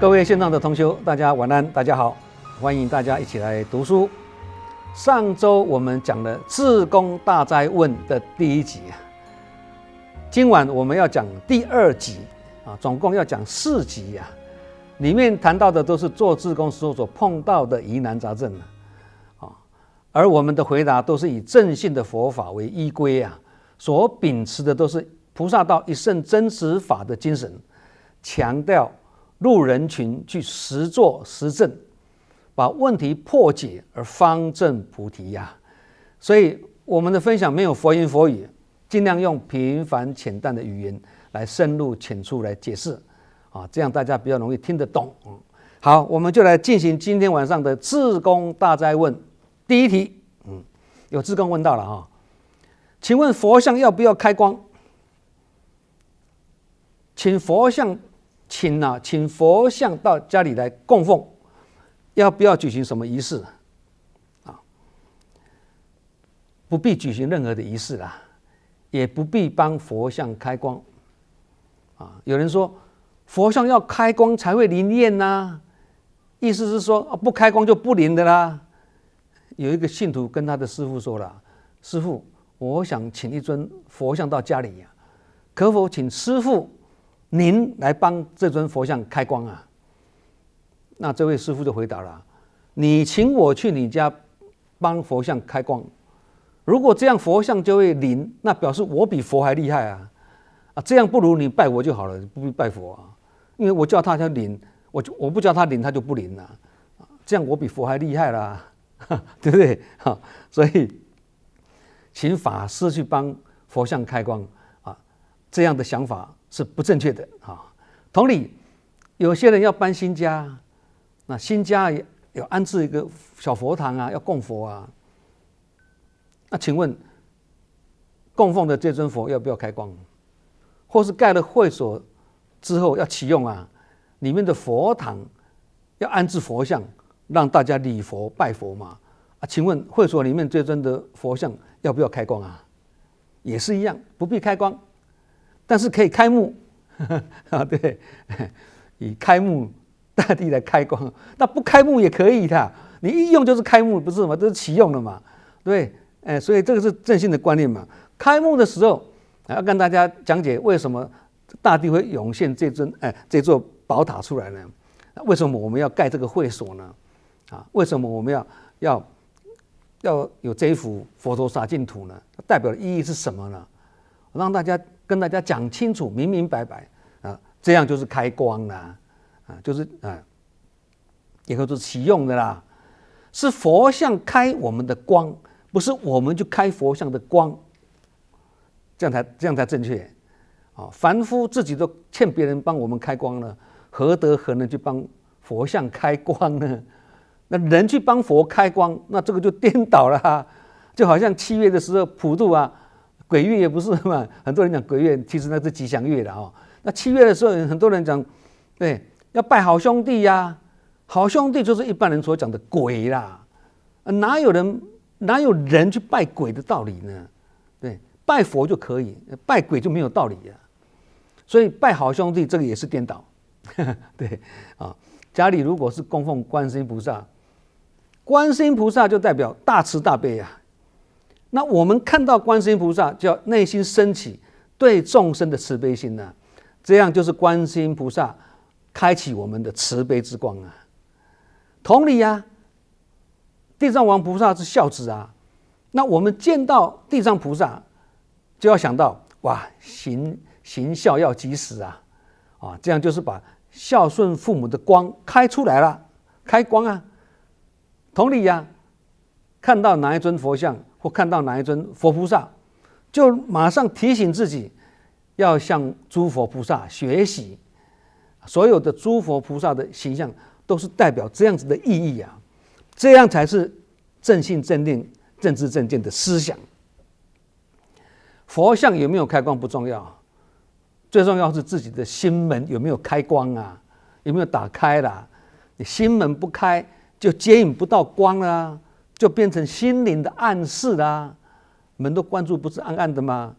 各位线上的同修，大家晚安，大家好，欢迎大家一起来读书。上周我们讲了《至公大斋问》的第一集，今晚我们要讲第二集啊，总共要讲4集啊。里面谈到的都是做志工时候所碰到的疑难杂症啊，而我们的回答都是以正信的佛法为依归啊，所秉持的都是菩萨道一乘真实法的精神，强调入人群去实作实证，把问题破解而方证菩提呀。所以我们的分享没有佛言佛语，尽量用平凡浅淡的语言来深入浅出来解释啊，这样大家比较容易听得懂。好，我们就来进行今天晚上的至公大斋问第一题。有志工问到了哈，请问佛像要不要开光？请佛像到家里来供奉，要不要举行什么仪式啊？不必举行任何的仪式啦，也不必帮佛像开光啊。有人说佛像要开光才会灵验呐，意思是说不开光就不灵的啦。有一个信徒跟他的师父说了：“师父，我想请一尊佛像到家里呀，可否请师父您来帮这尊佛像开光啊？”那这位师父就回答了：“你请我去你家帮佛像开光，如果这样佛像就会灵，那表示我比佛还厉害啊！这样不如你拜我就好了，不必拜佛啊，因为我叫他灵，我不叫他灵，他就不灵了，这样我比佛还厉害啦，对不对？所以请法师去帮佛像开光啊，这样的想法是不正确的啊。同理，有些人要搬新家，那新家有安置一个小佛堂啊，要供佛啊。那请问，供奉的这尊佛要不要开光？或是盖了会所之后要启用啊，里面的佛堂要安置佛像，让大家礼佛拜佛嘛？请问会所里面这尊的佛像要不要开光啊？也是一样，不必开光，但是可以开幕啊，对，以开幕大地来开光，那不开幕也可以的，你一用就是开幕，不是吗？都是启用了嘛，对，所以这个是正信的观念嘛。开幕的时候要跟大家讲解为什么大地会涌现这座宝塔出来呢？为什么我们要盖这个会所呢？为什么我们要有这一幅佛陀洒净土呢？代表的意义是什么呢？让跟大家讲清楚，明明白白啊，这样就是开光啦，就是也可以说启用的啦。是佛像开我们的光，不是我们去开佛像的光，这样才正确。凡夫自己都欠别人帮我们开光了，何德何能去帮佛像开光呢？那人去帮佛开光，那这个就颠倒了就好像7月的时候普渡啊，鬼月也不是嘛，很多人讲鬼月，其实那是吉祥月的那7月的时候，很多人讲，对，要拜好兄弟呀，好兄弟就是一般人所讲的鬼啦，哪有人去拜鬼的道理呢？对，拜佛就可以，拜鬼就没有道理了。所以拜好兄弟这个也是颠倒，对家里如果是供奉观世音菩萨，观世音菩萨就代表大慈大悲啊。那我们看到观世音菩萨，就要内心升起对众生的慈悲心啊，这样就是观世音菩萨开启我们的慈悲之光啊。同理啊，地藏王菩萨是孝子啊，那我们见到地藏菩萨，就要想到哇，行孝要及时啊，这样就是把孝顺父母的光开出来了，开光啊。同理啊，看到哪一尊佛像或看到哪一尊佛菩萨，就马上提醒自己要向诸佛菩萨学习。所有的诸佛菩萨的形象都是代表这样子的意义啊，这样才是正信正念正知正见的思想。佛像有没有开光不重要，最重要是自己的心门有没有开光啊，有没有打开啦？你心门不开，就接引不到光啦，就变成心灵的暗示啦。门都关住，不是暗暗的吗？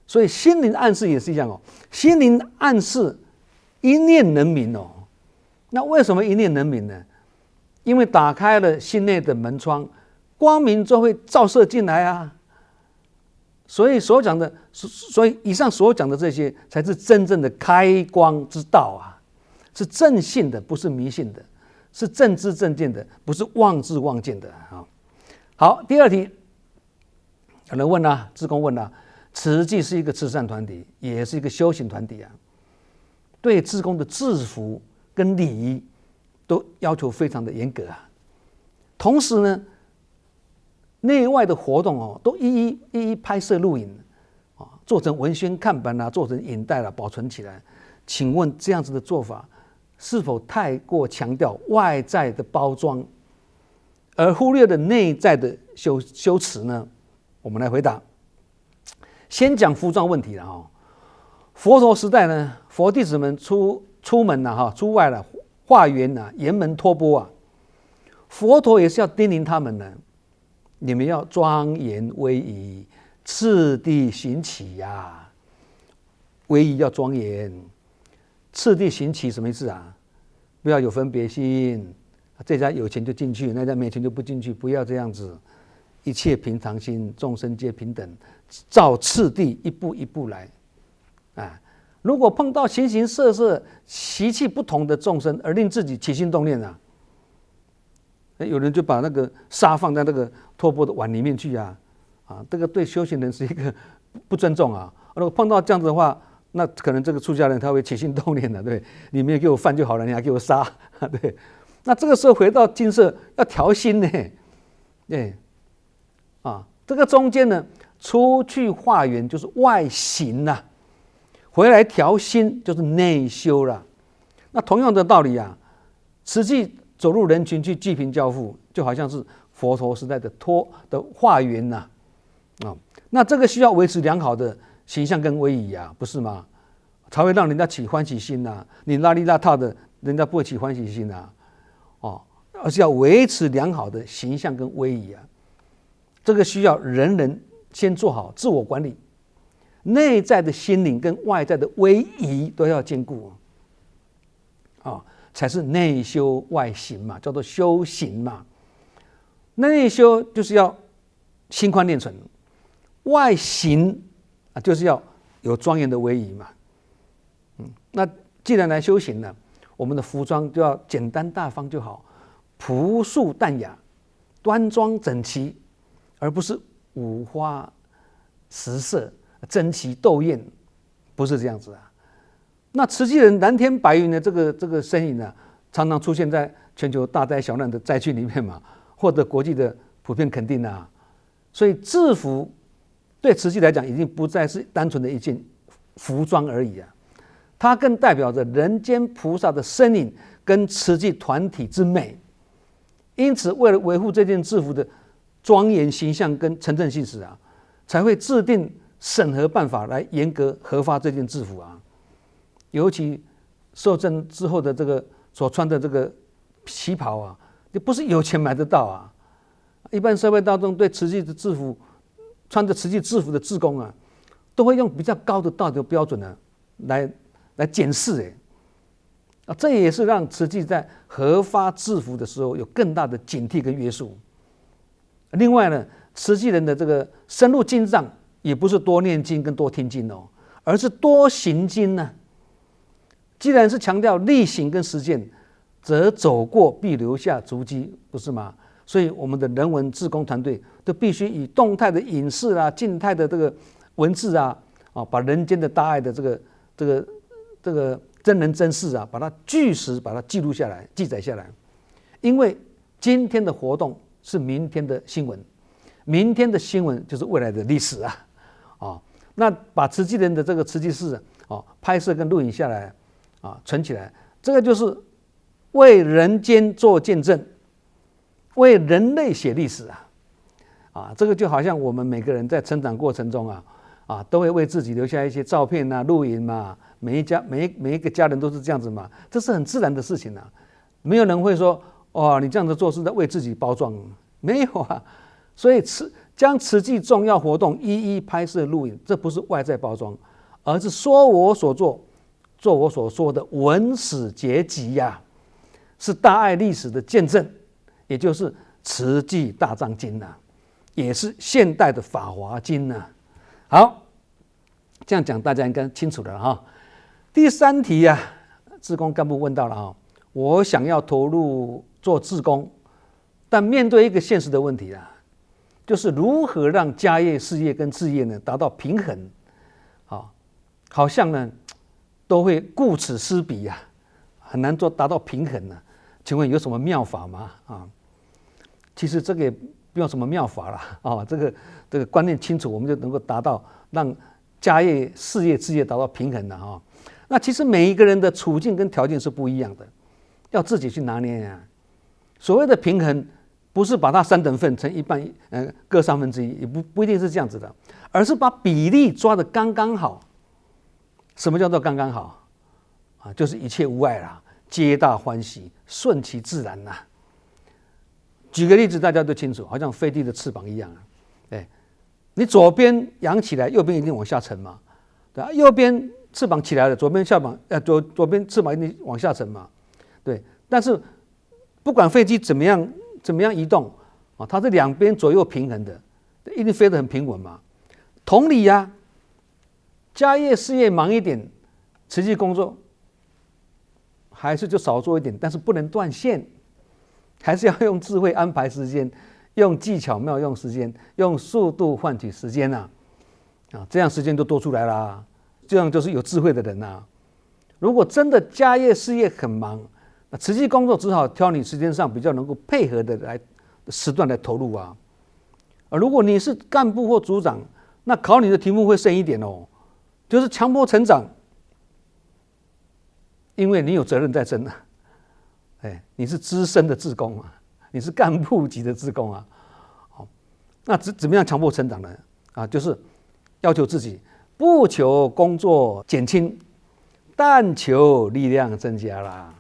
所以心灵暗示也是一样心灵暗示一念能明那为什么一念能明呢？因为打开了心内的门窗，光明就会照射进来啊。所以以上所讲的这些，才是真正的开光之道啊，是正信的，不是迷信的，是正知正见的，不是妄知妄见的啊。好，第二题，有人问啊，志工问啊，慈济是一个慈善团体，也是一个修行团体啊，对志工的制服跟礼仪都要求非常的严格啊。同时呢，内外的活动都一一拍摄录影做成文宣看板做成影带保存起来。请问这样子的做法是否太过强调外在的包装，而忽略了内在的修持呢？我们来回答。先讲服装问题了佛陀时代呢，佛弟子们出门出外了，化缘沿门托钵佛陀也是要叮咛他们呢，你们要庄严威仪，次第行起呀。威仪要庄严，次第行起什么意思啊？不要有分别心，这家有钱就进去，那家没钱就不进去，不要这样子。一切平常心，众生皆平等，照次第一步一步来如果碰到形形色色、习气不同的众生，而令自己起心动念有人就把那个沙放在那个托钵的碗里面去这个对修行人是一个不尊重如果碰到这样子的话，那可能这个出家人他会起心动念的，对，你没有给我饭就好了，你还给我沙对，那这个时候回到金色要调心呢，对，这个中间呢，出去化缘就是外行回来调心就是内修了。那同样的道理慈济走入人群去济贫交付，就好像是佛陀时代的化缘那这个需要维持良好的形象跟威仪不是吗？才会让人家起欢喜心你邋里邋遢的，人家不会起欢喜心而是要维持良好的形象跟威仪这个需要人人先做好自我管理，内在的心灵跟外在的威仪都要兼顾才是内修外行嘛，叫做修行嘛。内修就是要心宽念纯，外行就是要有庄严的威仪嘛。那既然来修行了，我们的服装就要简单大方就好，朴素淡雅，端庄整齐，而不是五花十色、争奇斗艳，不是这样子那慈济人蓝天白云的这个身影常常出现在全球大灾小难的灾区里面嘛，获得国际的普遍肯定所以制服对慈济来讲已经不再是单纯的一件服装而已它更代表着人间菩萨的身影跟慈济团体之美。因此为了维护这件制服的庄严形象跟诚正信实才会制定审核办法来严格核发这件制服尤其受证之后的这个所穿的这个旗袍就不是有钱买得到一般社会大众对慈济的制服，穿着慈济制服的志工都会用比较高的道德标准来检视这也是让慈济在核发制服的时候有更大的警惕跟约束。另外呢，慈济人的这个深入经藏也不是多念经跟多听经而是多行经既然是强调力行跟实践，则走过必留下足迹，不是吗？所以我们的人文志工团队都必须以动态的影视静态的这个文字把人间的大爱的这个真人真事把它据实把它记录下来，记载下来。因为今天的活动是明天的新闻，明天的新闻就是未来的历史那把慈济人的这个慈济事拍摄跟录影下来存起来，这个就是为人间做见证，为人类写历史这个就好像我们每个人在成长过程中都会为自己留下一些照片录影嘛，每一个家人都是这样子嘛，这是很自然的事情没有人会说你这样子做是在为自己包装，没有所以将慈济重要活动一一拍摄录影，这不是外在包装，而是说我所做，做我所说的文史结集是大爱历史的见证，也就是慈济大藏经呐，也是现代的法华经呐。好，这样讲大家应该清楚了哈。第3题啊，志工干部问到了哈，我想要投入做志工，但面对一个现实的问题啊，就是如何让家业、事业跟志业呢达到平衡，好像呢都会顾此失彼啊，很难达到平衡啊。请问有什么妙法吗？其实这个也不用什么妙法了这个观念清楚，我们就能够达到让家业、事业、志业达到平衡的那其实每一个人的处境跟条件是不一样的，要自己去拿捏啊。所谓的平衡，不是把它3等份成一半，各1/3，也不一定是这样子的，而是把比例抓得刚刚好。什么叫做刚刚好就是一切无碍啦，皆大欢喜，顺其自然啦。举个例子，大家都清楚，好像飞机的翅膀一样你左边扬起来，右边一定往下沉嘛，对吧？右边翅膀起来了，左边左边翅膀一定往下沉嘛，对。但是不管飞机怎么样移动它是两边左右平衡的，一定飞得很平稳嘛。同理呀，家业事业忙一点，实际工作还是就少做一点，但是不能断线，还是要用智慧安排时间，用技巧妙用时间，用速度换取时间这样时间就多出来啦。这样就是有智慧的人如果真的家业事业很忙，那实际工作只好挑你时间上比较能够配合的时段来投入如果你是干部或组长，那考你的题目会深一点就是强迫成长，因为你有责任在身你是资深的志工你是干部级的志工那怎么样强迫成长呢？就是要求自己不求工作减轻，但求力量增加啦。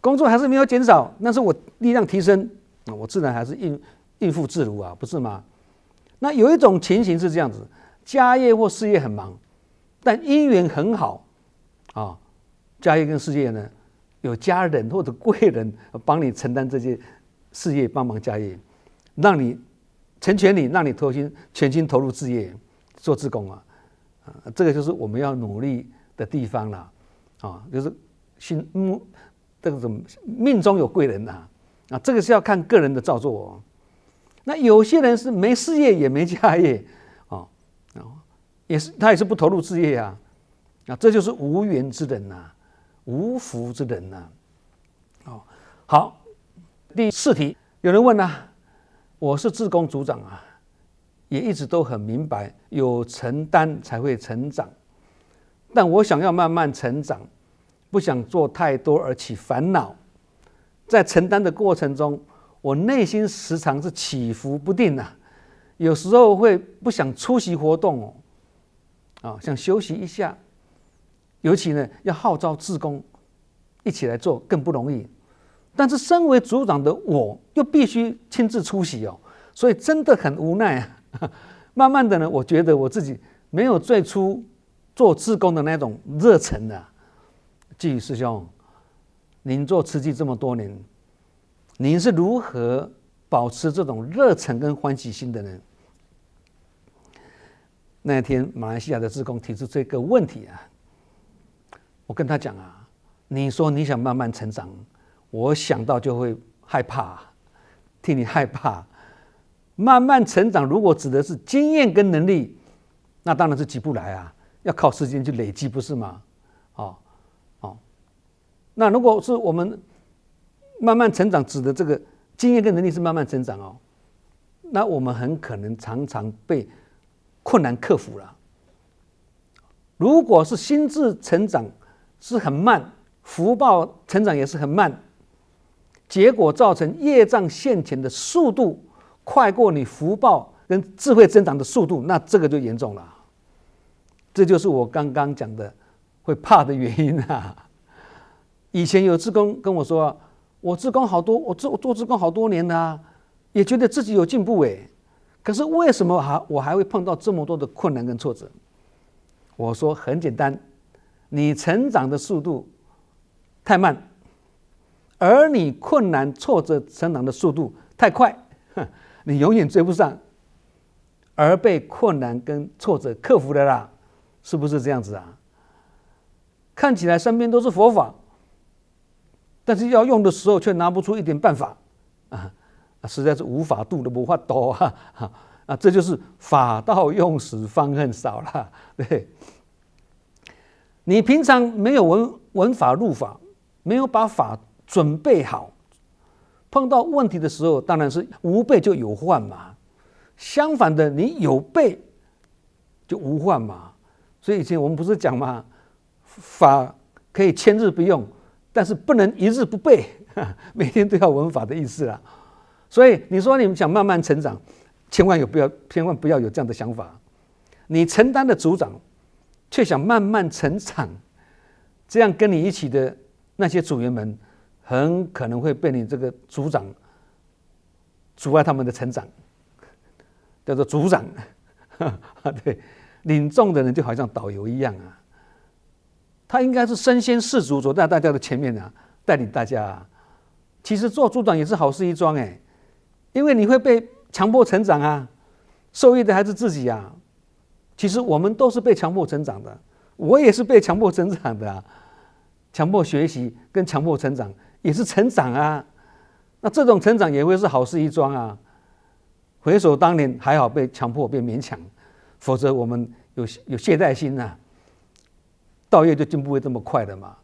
工作还是没有减少，但是我力量提升，我自然还是应付自如不是吗？那有一种情形是这样子，家业或事业很忙，但姻缘很好家业跟事业呢，有家人或者贵人帮你承担这些事业，帮忙家业，让你成全你，让你全心投入事业，做志工这个就是我们要努力的地方啦就是这个命中有贵人这个是要看个人的造作那有些人是没事业也没家业他也是不投入事业这就是无缘之人无福之人好，第4题，有人问我是志工组长也一直都很明白，有承担才会成长，但我想要慢慢成长，不想做太多而起烦恼。在承担的过程中，我内心时常是起伏不定有时候会不想出席活动想休息一下。尤其呢，要号召志工一起来做更不容易。但是身为组长的我，又必须亲自出席所以真的很无奈慢慢的呢，我觉得我自己没有最初做志工的那种热忱季宇师兄，您做慈济这么多年，您是如何保持这种热忱跟欢喜心的呢？那天马来西亚的志工提出这个问题我跟他讲你说你想慢慢成长，我想到就会害怕，替你害怕。慢慢成长如果指的是经验跟能力，那当然是急不来要靠时间去累积，不是吗？那如果是我们慢慢成长指的这个经验跟能力是慢慢成长那我们很可能常常被困难克服了。如果是心智成长是很慢，福报成长也是很慢，结果造成业障现前的速度快过你福报跟智慧增长的速度，那这个就严重了。这就是我刚刚讲的会怕的原因以前有志工跟我说我志工好多，我做志工好多年了也觉得自己有进步可是为什么我还会碰到这么多的困难跟挫折？我说很简单，你成长的速度太慢，而你困难挫折成长的速度太快，你永远追不上，而被困难跟挫折克服了啦，是不是这样子啊？看起来身边都是佛法，但是要用的时候却拿不出一点办法实在是无法度的无法度这就是法到用时方恨少啦。对，你平常没有闻法入法，没有把法准备好，碰到问题的时候当然是无备就有患嘛。相反的，你有备就无患嘛。所以以前我们不是讲嘛，法可以千日不用，但是不能一日不备，每天都要闻法的意思啦。所以你说你们想慢慢成长，千万不要有这样的想法。你承担的组长，却想慢慢成长，这样跟你一起的那些组员们，很可能会被你这个组长阻碍他们的成长，叫做组长。对，领众的人就好像导游一样啊，他应该是身先士卒，走在大家的前面啊，带领大家啊。其实做组长也是好事一桩因为你会被强迫成长啊，受益的还是自己啊。其实我们都是被强迫成长的，我也是被强迫成长的啊。强迫学习跟强迫成长也是成长啊，那这种成长也会是好事一桩啊。回首当年，还好被强迫被勉强，否则我们有懈怠心啊，道业就进步会这么快的嘛。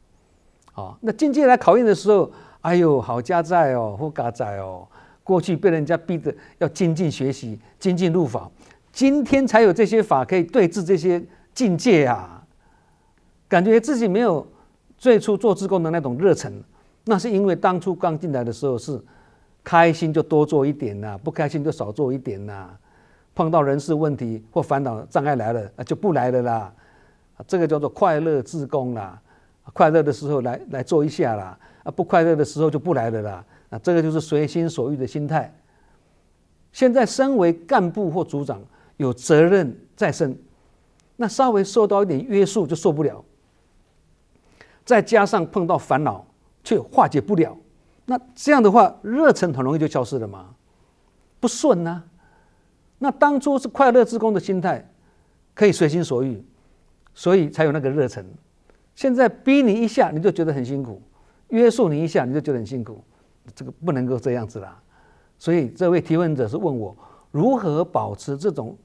那境界来考验的时候，哎呦，好家在哦，或嘎在哦。过去被人家逼着要精进学习、精进入法，今天才有这些法可以对治这些境界啊。感觉自己没有最初做志工的那种热忱，那是因为当初刚进来的时候是开心就多做一点啦，不开心就少做一点啦。碰到人事问题或烦恼障碍来了，就不来了啦。这个叫做快乐志工啦，快乐的时候来做一下啦，不快乐的时候就不来了啦。这个就是随心所欲的心态。现在身为干部或组长，有责任在身，那稍微受到一点约束就受不了，再加上碰到烦恼却化解不了，那这样的话热忱很容易就消失了嘛，不顺啊。那当初是快乐志工的心态，可以随心所欲，所以才有那个热忱。现在逼你一下你就觉得很辛苦，约束你一下你就觉得很辛苦，这个不能够这样子啦。所以这位提问者是问我如何保持这种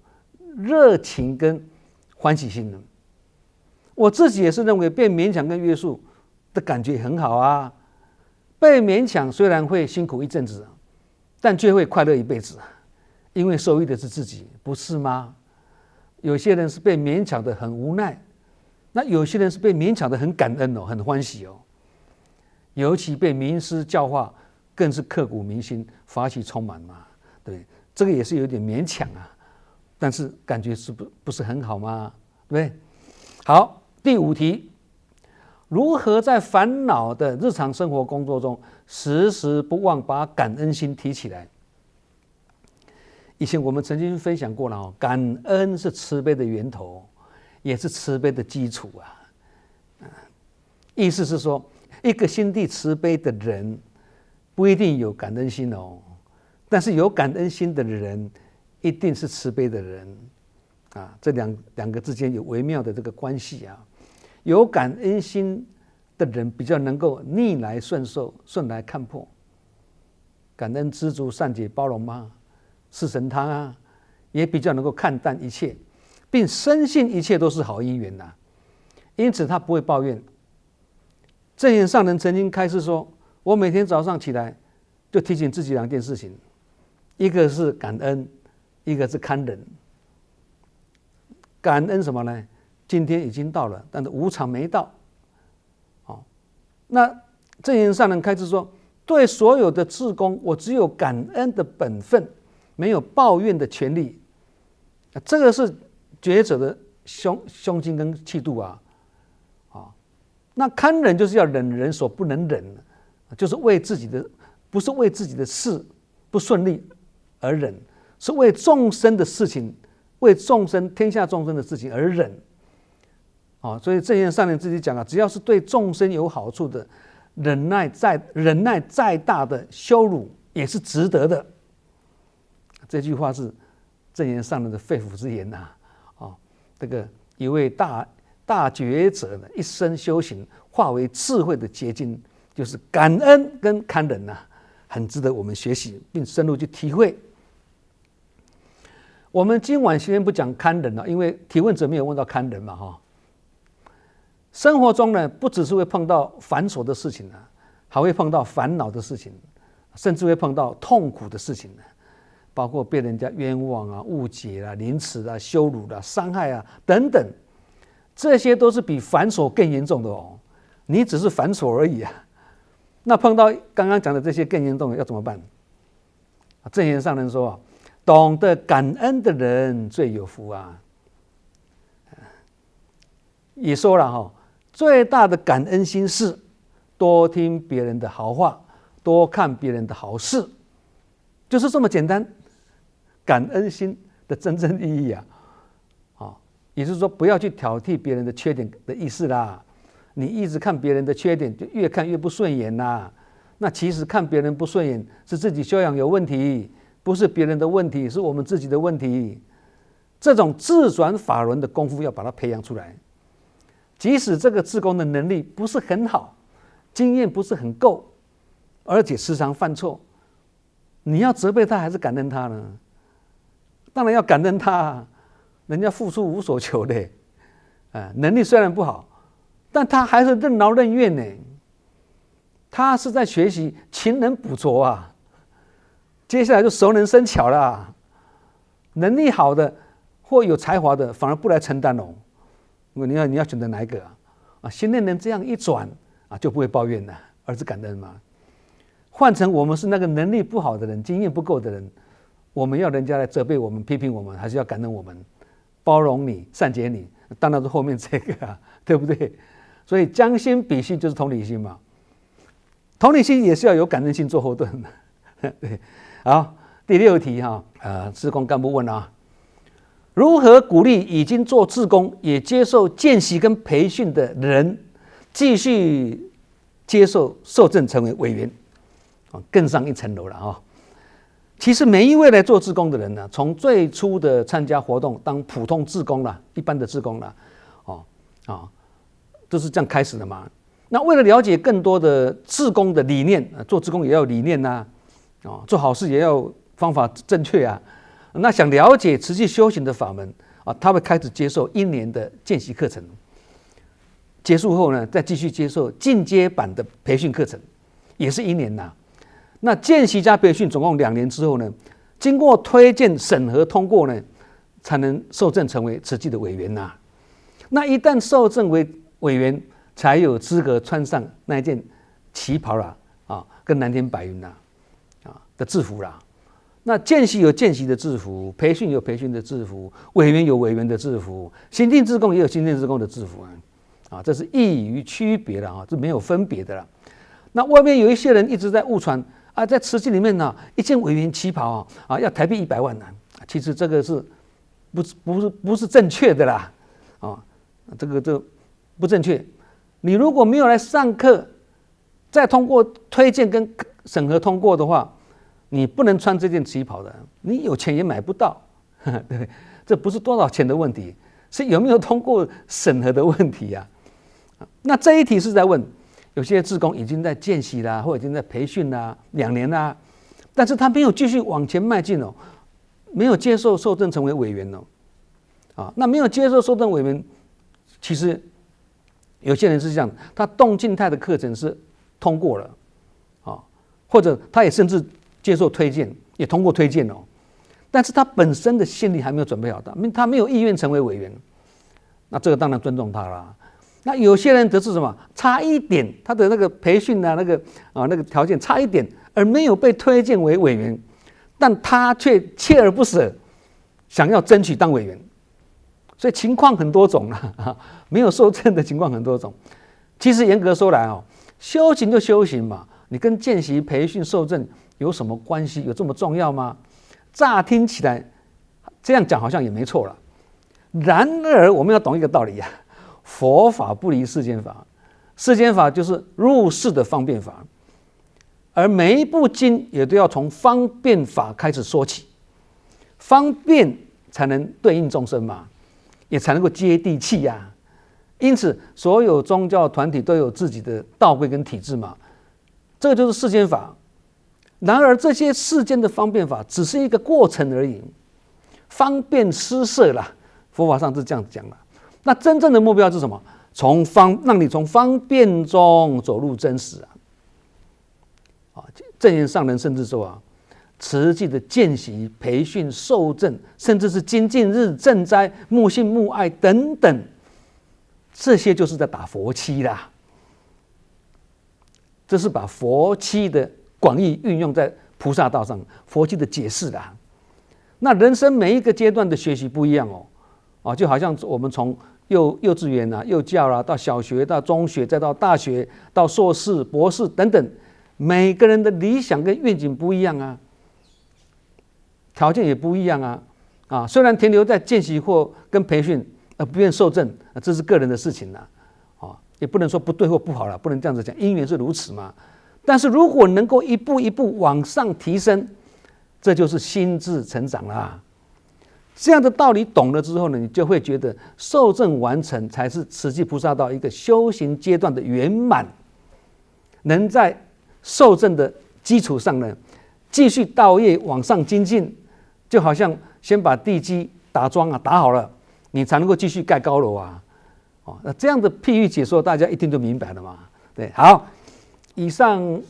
热情跟欢喜心呢？我自己也是认为被勉强跟约束的感觉很好啊。被勉强虽然会辛苦一阵子，但却会快乐一辈子，因为受益的是自己，不是吗？有些人是被勉强的很无奈，那有些人是被勉强的很感恩哦，很欢喜哦。尤其被名师教化，更是刻骨铭心，法喜充满嘛。对，这个也是有点勉强啊，但是感觉是不是很好吗？对不对？好，第5题，如何在烦恼的日常生活工作中，时时不忘把感恩心提起来？以前我们曾经分享过了感恩是慈悲的源头，也是慈悲的基础啊。意思是说，一个心地慈悲的人不一定有感恩心哦，但是有感恩心的人一定是慈悲的人啊。这两个之间有微妙的这个关系啊。有感恩心的人比较能够逆来顺受，顺来看破，感恩知足善解包容嘛，四神汤啊，也比较能够看淡一切，并深信一切都是好因缘呐。因此他不会抱怨。证严上人曾经开示说，我每天早上起来就提醒自己2件事情，一个是感恩，一个是堪忍。感恩什么呢？今天已经到了，但是无常没到。那证严上人开示说，对所有的志工，我只有感恩的本分，没有抱怨的权利。这个是觉者的胸襟跟气度啊。那堪忍就是要忍人所不能忍，就是为自己的，不是为自己的事不顺利而忍，是为众生的事情，为众生天下众生的事情而忍。所以证严上人自己讲只要是对众生有好处的，忍耐再大的羞辱也是值得的。这句话是证严上人的肺腑之言呐。这个一位大觉者呢，一生修行化为智慧的结晶，就是感恩跟堪忍呐，很值得我们学习并深入去体会。我们今晚先不讲堪忍了，因为提问者没有问到堪忍嘛。生活中呢，不只是会碰到繁琐的事情啊，还会碰到烦恼的事情，甚至会碰到痛苦的事情，包括被人家冤枉啊、误解啊、凌迟啊、羞辱啊、伤害啊等等，这些都是比繁琐更严重的哦。你只是繁琐而已啊，那碰到刚刚讲的这些更严重的要怎么办？证严上人说，懂得感恩的人最有福啊。也说了最大的感恩心是多听别人的好话，多看别人的好事，就是这么简单。感恩心的真正意义啊，也就是说不要去挑剔别人的缺点的意思啦。你一直看别人的缺点，就越看越不顺眼啦。那其实看别人不顺眼是自己修养有问题，不是别人的问题，是我们自己的问题。这种自转法轮的功夫要把它培养出来。即使这个志工的能力不是很好，经验不是很够，而且时常犯错，你要责备他还是感恩他呢？当然要感恩他，人家付出无所求的，能力虽然不好，但他还是任劳任怨呢。他是在学习勤能补拙啊，接下来就熟能生巧啦。能力好的或有才华的反而不来承担哦。你要选择哪一个啊？心念能这样一转啊，就不会抱怨了，而是感恩嘛。换成我们是那个能力不好的人，经验不够的人，我们要人家来责备我们、批评我们，还是要感恩我们，包容你、善解你？当然是后面这个啊，对不对？所以将心比心就是同理心嘛。同理心也是要有感恩心做后盾的。对，好，第6题志工干部问啊，如何鼓励已经做志工也接受见习跟培训的人继续接受受证成为委员，更上一层楼了啊？其实每一位来做志工的人呢，从最初的参加活动当普通志工啦，一般的志工啦，都是这样开始的嘛。那为了了解更多的志工的理念，做志工也要理念呐，做好事也要方法正确啊。那想了解持续修行的法门他会开始接受1年的见习课程，结束后呢，再继续接受进阶版的培训课程，也是1年呐。那见习加培训总共2年之后呢，经过推荐审核通过呢，才能受证成为慈济的委员呐。那一旦受证为委员，才有资格穿上那一件旗袍啦跟蓝天白云啦的制服啦。那见习有见习的制服，培训有培训的制服，委员有委员的制服，新进志工也有新进志工的制服这是异于区别的这没有分别的啦。那外面有一些人一直在误传在慈济里面一件委员旗袍要台币100万其实这个是不是正确的啦这个不正确。你如果没有来上课，再通过推荐跟审核通过的话，你不能穿这件旗袍的，你有钱也买不到，对，这不是多少钱的问题，是有没有通过审核的问题啊。那这一题是在问，有些志工已经在见习啦，或者已经在培训啦2年啦，但是他没有继续往前迈进没有接受受证成为委员那没有接受受证委员，其实有些人是这样，他动静态的课程是通过了或者他也甚至接受推荐，也通过推荐但是他本身的心理还没有准备好他没有意愿成为委员，那这个当然尊重他啦。那有些人则是什么，差一点他的那个培训那个条件差一点，而没有被推荐为委员，但他却锲而不舍想要争取当委员，所以情况很多种没有受证的情况很多种。其实严格说来修行就修行嘛，你跟见习培训受证有什么关系？有这么重要吗？乍听起来这样讲好像也没错了。然而我们要懂一个道理佛法不离世间法世间法就是入世的方便法，而每一部经也都要从方便法开始说起，方便才能对应众生嘛，也才能够接地气呀。因此，所有宗教团体都有自己的道规跟体制嘛，这个就是世间法。然而，这些世间的方便法只是一个过程而已，方便施设啦。佛法上是这样讲的。那真正的目标是什么？让你从方便中走入真实啊！正言上人甚至说啊，慈济的见习、培训、受证，甚至是精进日、赈灾、慕信慕爱等等，这些就是在打佛七啦。这是把佛七的广义运用在菩萨道上，佛七的解释啦。那人生每一个阶段的学习不一样就好像我们从幼稚园幼教啦，到小学，到中学，再到大学，到硕士、博士等等，每个人的理想跟愿景不一样啊，条件也不一样啊。虽然停留在见习或跟培训，不愿受证，这是个人的事情啦，也不能说不对或不好了，不能这样子讲，因缘是如此嘛。但是如果能够一步一步往上提升，这就是心智成长啦。这样的道理懂了之后呢，你就会觉得受证完成才是慈济菩萨道一个修行阶段的圆满，能在受证的基础上呢，继续道业往上精进，就好像先把地基打桩打好了，你才能够继续盖高楼那这样的譬喻解说，大家一定就明白了嘛。对，好，以上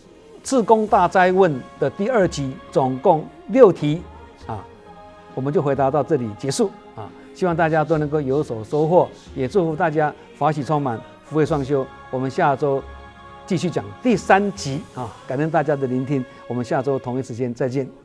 自公大斋问的第2集，总共6题我们就回答到这里结束希望大家都能够有所收获，也祝福大家法喜充满，福慧双修。我们下周继续讲第3集感恩大家的聆听，我们下周同一时间再见。